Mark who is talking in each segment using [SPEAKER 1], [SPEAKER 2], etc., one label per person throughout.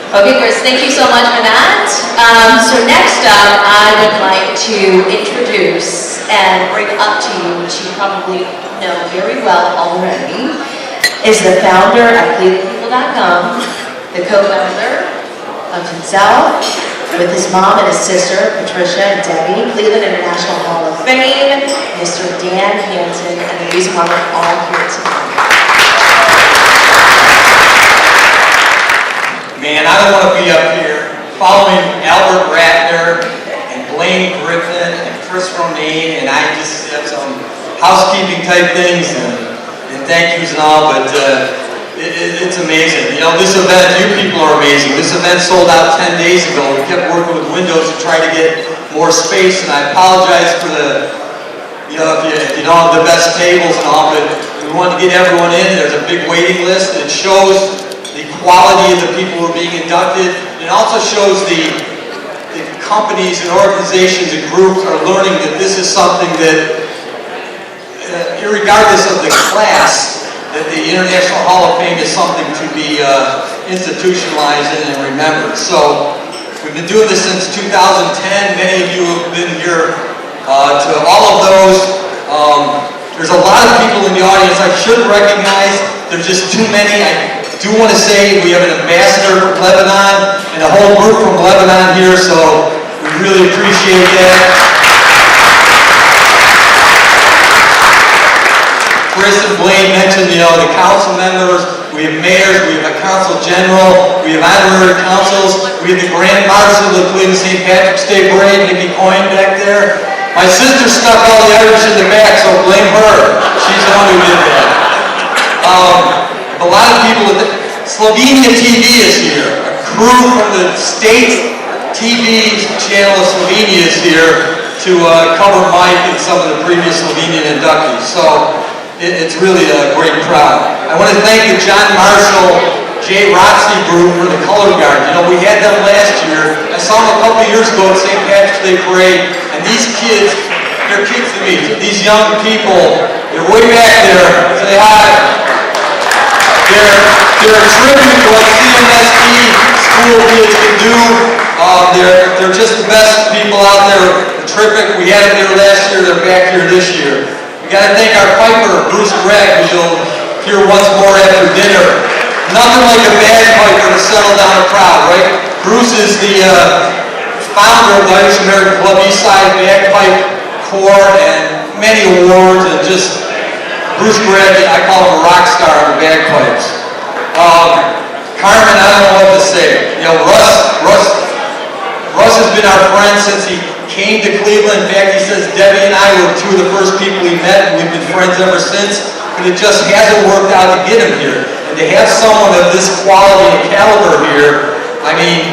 [SPEAKER 1] Okay, Chris, thank you so much for that. So next up, I would like to introduce and bring up to you, which you probably know very well already, is the founder of ClevelandPeople.com, the co-founder of himself, with his mom and his sister, Patricia and Debbie, Cleveland International Hall of Fame, Mr. Dan Hanson, and the reason why we're all here tonight.
[SPEAKER 2] Man, I don't want to be up here following Albert Ratner and Blaine Griffin and Chris Romaine, and I just have some housekeeping type things and thank yous and all, but it's amazing. You know, this event, you people are amazing. This event sold out 10 days ago. We kept working with Windows to try to get more space, and I apologize for the, you know, if you don't have the best tables and all, but we wanted to get everyone in. There's a big waiting list. It shows the quality of the people who are being inducted. It also shows the companies and organizations and groups are learning that this is something that, irregardless of the class, that the International Hall of Fame is something to be institutionalized and remembered. So we've been doing this since 2010. Many of you have been here to all of those. There's a lot of people in the audience I should recognize. There's just too many. I do want to say we have an ambassador from Lebanon and a whole group from Lebanon here, so we really appreciate that. Chris and Blaine mentioned, you know, the council members, we have mayors, we have a council general, we have honorary councils, we have the grand marshal of the Cleveland St. Patrick's Day Parade, Nikki Coyne back there. My sister stuck all the Irish in the back, so blame her. She's the one who did that. A lot of people, Slovenia TV is here. A crew from the state TV channel of Slovenia is here to cover Mike and some of the previous Slovenian inductees. So it's really a great crowd. I want to thank the John Marshall, Jay Rotsey group for the color guard. You know, we had them last year. I saw them a couple of years ago at St. Patrick's Day Parade, and these kids, they're kids to me. These young people, they're way back there. Say hi. They're a tribute to what CMSD school kids can do. They're just the best people out there. They're terrific. We had them here last year. They're back here this year. We got to thank our piper, Bruce Gregg, who you'll hear once more after dinner. Nothing like a bagpiper to settle down a crowd, right? Bruce is the founder of the Irish American Club Eastside Bagpipe Corps and many awards, and just Bruce Gregg, I call him a rock star of the bagpipes. Carmen, I don't know what to say. You know, Russ has been our friend since he came to Cleveland. In fact, he says Debbie and I were two of the first people he met, and we've been friends ever since. But it just hasn't worked out to get him here. And to have someone of this quality and caliber here, I mean,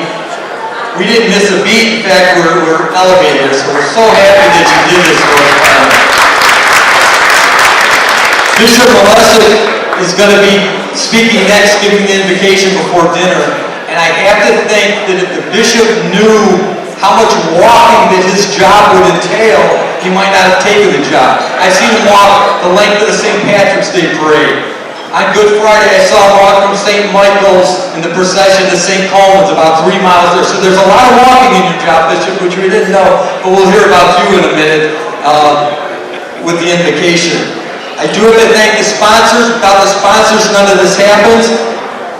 [SPEAKER 2] we didn't miss a beat. In fact, we're elevated. So we're so happy that you did this for us. Bishop Melissa is going to be speaking next, giving the invocation before dinner. And I have to think that if the bishop knew how much walking that his job would entail, he might not have taken the job. I've seen him walk the length of the St. Patrick's Day Parade. On Good Friday, I saw him walk from St. Michael's in the procession to St. Coleman's, about 3 miles there. So there's a lot of walking in your job, Bishop, which we didn't know, but we'll hear about you in a minute with the invocation. I do have to thank the sponsors. Without the sponsors, none of this happens.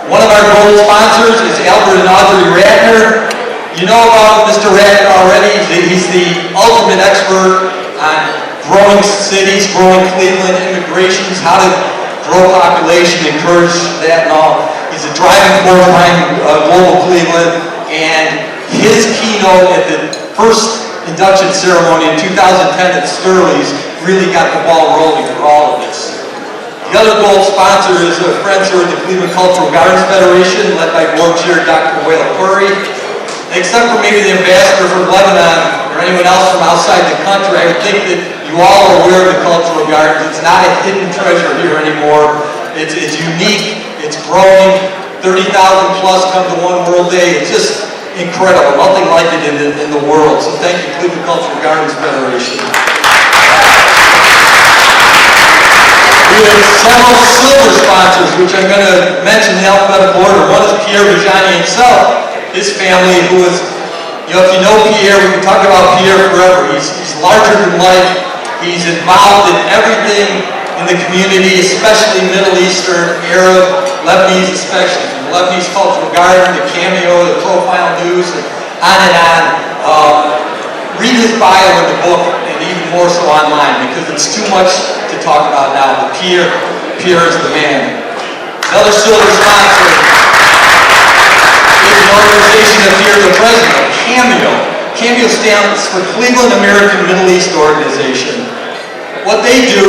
[SPEAKER 2] One of our gold sponsors is Albert and Audrey Ratner. You know about Mr. Ratner already. He's the ultimate expert on growing cities, growing Cleveland, immigrations, how to grow population, encourage that and all. He's a driving force behind Global Cleveland, and his keynote at the first induction ceremony in 2010 at Sterling's really got the ball rolling for all of this. The other gold sponsor is our friends here at the Cleveland Cultural Gardens Federation, led by board chair Dr. Whale Curry. Except for maybe the ambassador from Lebanon or anyone else from outside the country, I would think that you all are aware of the Cultural Gardens. It's not a hidden treasure here anymore. It's unique. It's growing. 30,000 plus come to One World Day. It's just incredible. Nothing like it in the world. So thank you, Cleveland Cultural Gardens Federation. We with several silver sponsors, which I'm going to mention in alphabetical order. One is Pierre Vijani himself, his family, who is, if you know Pierre, we can talk about Pierre forever. He's larger than life. He's involved in everything in the community, especially Middle Eastern, Arab, Lebanese especially. From the Lebanese Cultural Garden, the Cameo, the Profile News, and on and on. Read his bio in the book, and even more so online, because it's too much to talk about now. But Pierre is the man. Another silver sponsor is an organization that Pierre is the president of, Cameo. Cameo stands for Cleveland American Middle East Organization. What they do,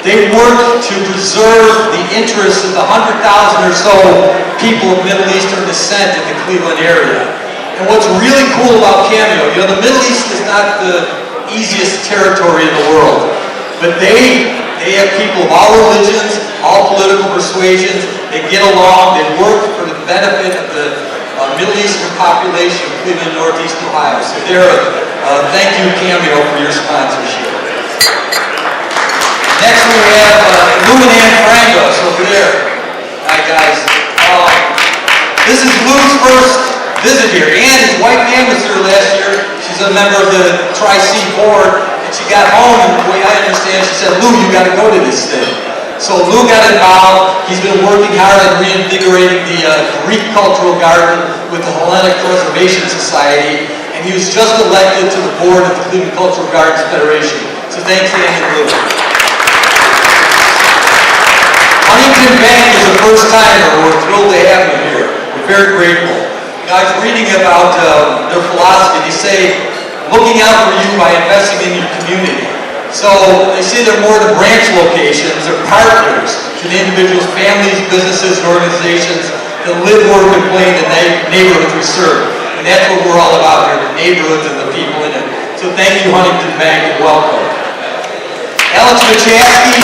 [SPEAKER 2] they work to preserve the interests of the 100,000 or so people of Middle Eastern descent in the Cleveland area. And what's really cool about Cameo, the Middle East is not the easiest territory in the world, but they have people of all religions, all political persuasions. They get along, they work for the benefit of the Middle Eastern population of Cleveland, Northeast Ohio. So thank you, Cameo, for your sponsorship. Next we have Lou and Ann Frangos over there. Hi guys. This is Lou's first visit here. Ann, his wife Ann, was here last year. She's a member of the Tri-C board, and she got home, and the way I understand, she said, Lou, you got to go to this thing. So Lou got involved. He's been working hard on reinvigorating the Greek Cultural Garden with the Hellenic Preservation Society, and he was just elected to the board of the Cleveland Cultural Gardens Federation. So thanks, Ann and Lou. Huntington Bank is a first-timer. We're thrilled to have him here. We're very grateful. I was reading about their philosophy. They say, looking out for you by investing in your community. So they say they're more than branch locations. They're partners to the individuals, families, businesses, and organizations that live, work, and play in the neighborhoods we serve. And that's what we're all about here, the neighborhoods and the people in it. So thank you, Huntington Bank, and welcome. Alex Machaski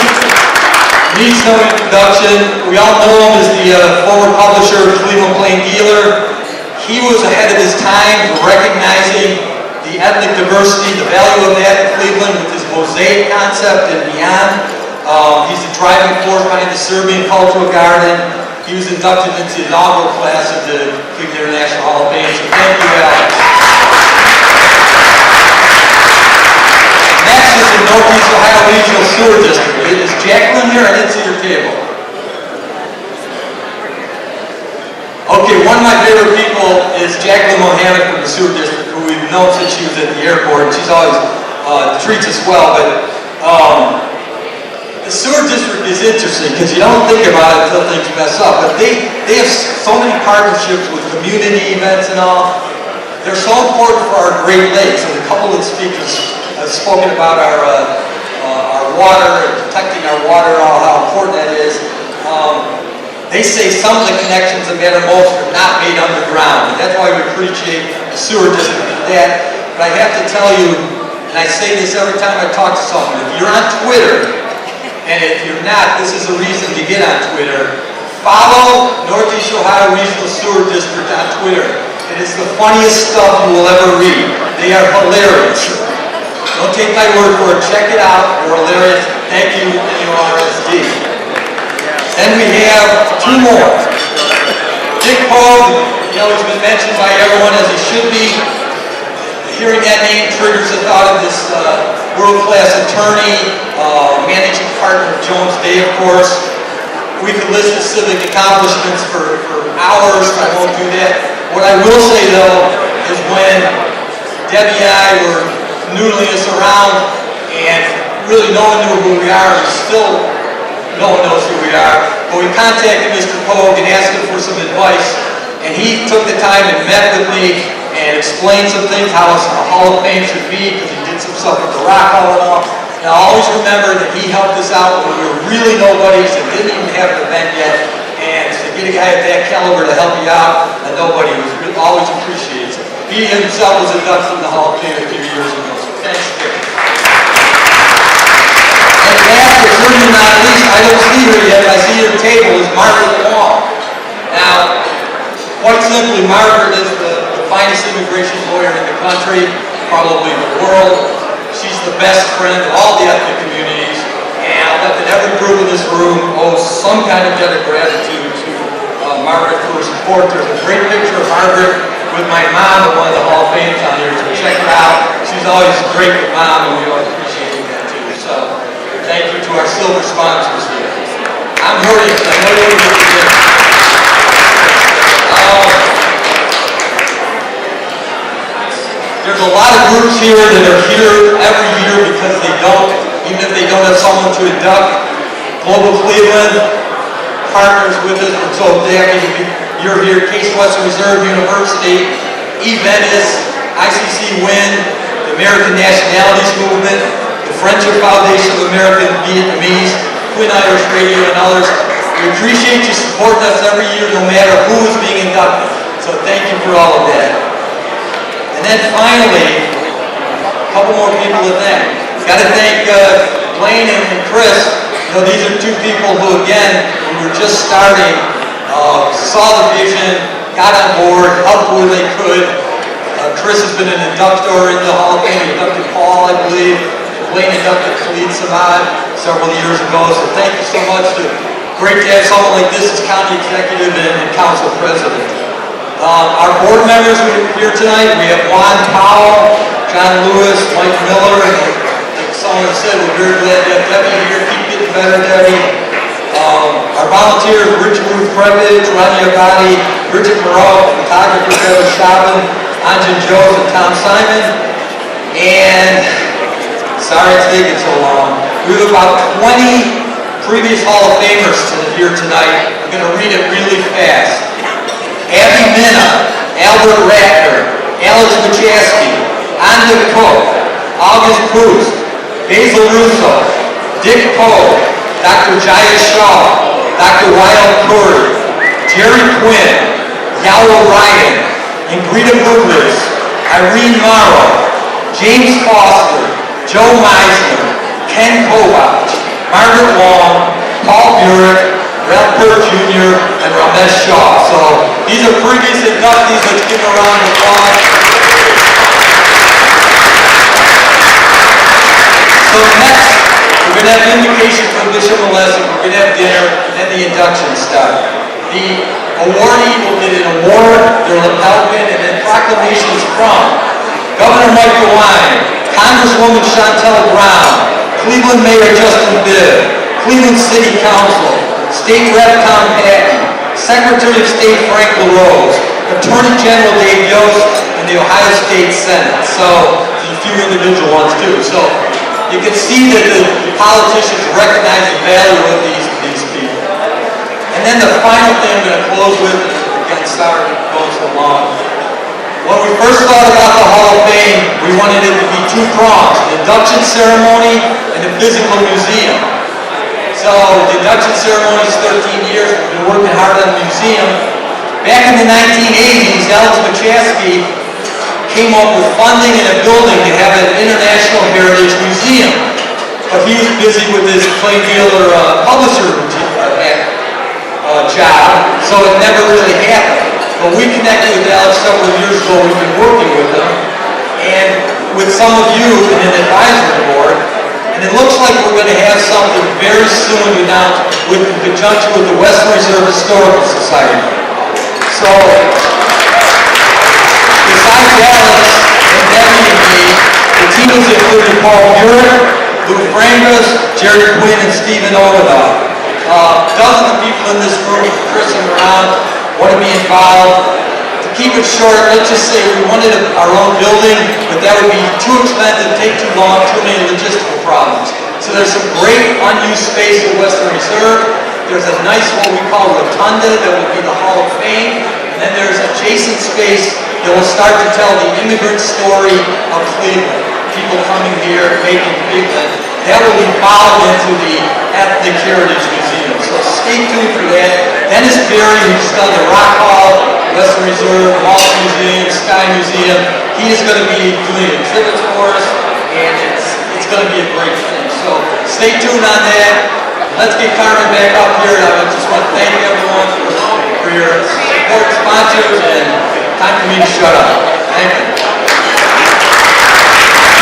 [SPEAKER 2] needs no introduction. We all know him as the former publisher of Cleveland Plain Dealer. He was ahead of his time, recognizing the ethnic diversity, the value of that in Cleveland with his mosaic concept and beyond. He's the driving force behind the Serbian Cultural Garden. He was inducted into the inaugural class of the Cleveland International Hall of Fame. So thank you, Alex. Next is the Northeast Ohio Regional Sewer District. Is Jacqueline here? I didn't see your table. Okay, one of my favorite people is Jacqueline Mohammed from the Sewer District, who we've known since she was at the airport, and she's always treats us well. But the Sewer District is interesting because you don't think about it until things mess up. But they have so many partnerships with community events and all. They're so important for our Great Lakes, and a couple of the speakers have spoken about our water and protecting our water, how important that is. They say some of the connections that matter most are not made underground, and that's why we appreciate the Sewer District for that. But I have to tell you, and I say this every time I talk to someone, if you're on Twitter, and if you're not, this is a reason to get on Twitter, follow Northeast Ohio Regional Sewer District on Twitter. It is the funniest stuff you will ever read. They are hilarious. Don't take my word for it, check it out, they're hilarious. Thank you, NURSD. Then we have two more. Dick Pogue, he's been mentioned by everyone as he should be. Hearing that name triggers the thought of this world-class attorney, managing partner of Jones Day, of course. We could list his civic accomplishments for hours, I won't do that. What I will say, though, is when Debbie and I were noodling us around and really no one knew who we are, and still no one knows who we are. But we contacted Mr. Pogue and asked him for some advice, and he took the time and met with me and explained some things, how a Hall of Fame should be, because he did some stuff with the Rock Hall and all. And I always remember that he helped us out when we were really nobodies and didn't even have an event yet. And to get a guy of that caliber to help you out, a nobody, was always appreciated. He himself was inducted in the Hall of Fame a few years ago, so thanks, Dick. And last but certainly not least, I don't see her yet, but I see her table, is Margaret Wong. Now, quite simply, Margaret is the finest immigration lawyer in the country, probably the world. She's the best friend of all the ethnic communities, and bet that every group in this room owes some kind of debt of gratitude to Margaret for her support. There's a great picture of Margaret with my mom at one of the Hall of Fame down here, so check her out. She's always great with Mom, and we always appreciate that too. So thank you to our silver sponsors here. I'm hurting, I know you're going to There's a lot of groups here that are here every year because they don't, even if they don't have someone to induct. Global Cleveland partners with us. We're so happy to be, you're here. Case Western Reserve University, Venice, ICC WIN, the American Nationalities Movement, the Friendship Foundation of American Vietnamese, Twin Irish Radio, and others. We appreciate you supporting us every year, no matter who is being inducted. So thank you for all of that. And then finally, a couple more people to thank. Got to thank Blaine and Chris. You know, these are two people who, again, when we were just starting, saw the vision, got on board, helped where they could. Chris has been an inductor in the Hall of Fame. He inducted Paul, I believe. Blaine inducted Khalid Samad several years ago. So thank you so much. Great to have someone like this as county executive and council president. Our board members here tonight, we have Juan Powell, John Lewis, Mike Miller, and like someone said, we're very glad to have Debbie here. Keep getting better, Debbie. Our volunteers, Richard Ruth Krebich, Ronnie Abadi, Bridget Moreau, photographer Kevin Chauvin, Anjan Jones, and Tom Simon. And sorry it's taking so long. We have about 20 previous Hall of Famers here tonight. I'm going to read it really fast. Abby Minna, Albert Ratner, Alex Machaski, Anda Cook, August Boost, Basil Russo, Dick Poe, Dr. Jaya Shaw, Dr. Wyatt Curry, Jerry Quinn, Yawa Ryan, Ingrida Buglis, Irene Morrow, James Foster, Joe Meisner, Ken Kovach, Margaret Long, Paul Burek, Ralph Burke Jr., and Ramesh Shaw. So these are previous inductees. Let's give them a round of applause. So next, we're going to have invocation from Bishop Molesi. We're going to have dinner, and then the induction stuff. The awardee will get an award, their lapel pin, and then proclamations from Governor Mike DeWine, Congresswoman Chantel Brown, Cleveland Mayor Justin Bibb, Cleveland City Council, State Rep Tom Patton, Secretary of State Frank LaRose, Attorney General Dave Yost, and the Ohio State Senate. So, there's a few individual ones too. So, you can see that the politicians recognize the value of these people. And then the final thing I'm going to close with, again, sorry for going so long. When we first thought about the Hall of Fame, we wanted it to be two prongs, an induction ceremony and a physical museum. So the induction ceremony is 13 years. We've been working hard on the museum. Back in the 1980s, Alex Machaski came up with funding and a building to have an International Heritage Museum. But he was busy with his plain dealer publisher job, so it never really happened. But we connected with Alex several years ago. We've been working with him, and with some of you in an advisory board. And it looks like we're going to have something very soon announced in conjunction with the Western Reserve Historical Society. So, besides Alex and Debbie and me, the team has included Paul Burek, Lou Frangus, Jerry Quinn, and Stephen Ovenoff. Dozens of people in this room, Chris and around, want to be involved. To keep it short, let's just say we wanted our own building, but that would be too expensive, take too long, too many logistical problems. So there's some great unused space at Western Reserve. There's a nice, what we call rotunda, that will be the Hall of Fame. And then there's adjacent space that will start to tell the immigrant story of Cleveland. People coming here, making Cleveland. That will evolve into the Ethnic Heritage Museum. So stay tuned for that. Dennis Berry, who's done the Rock Hall, Western Reserve, Hall Museum, Sky Museum. He is going to be doing exhibits for us, and it's going to be a great thing. So stay tuned on that. Let's get Carmen back up here. I just want to thank everyone for your support, sponsors, and time for me to shut up. Thank you.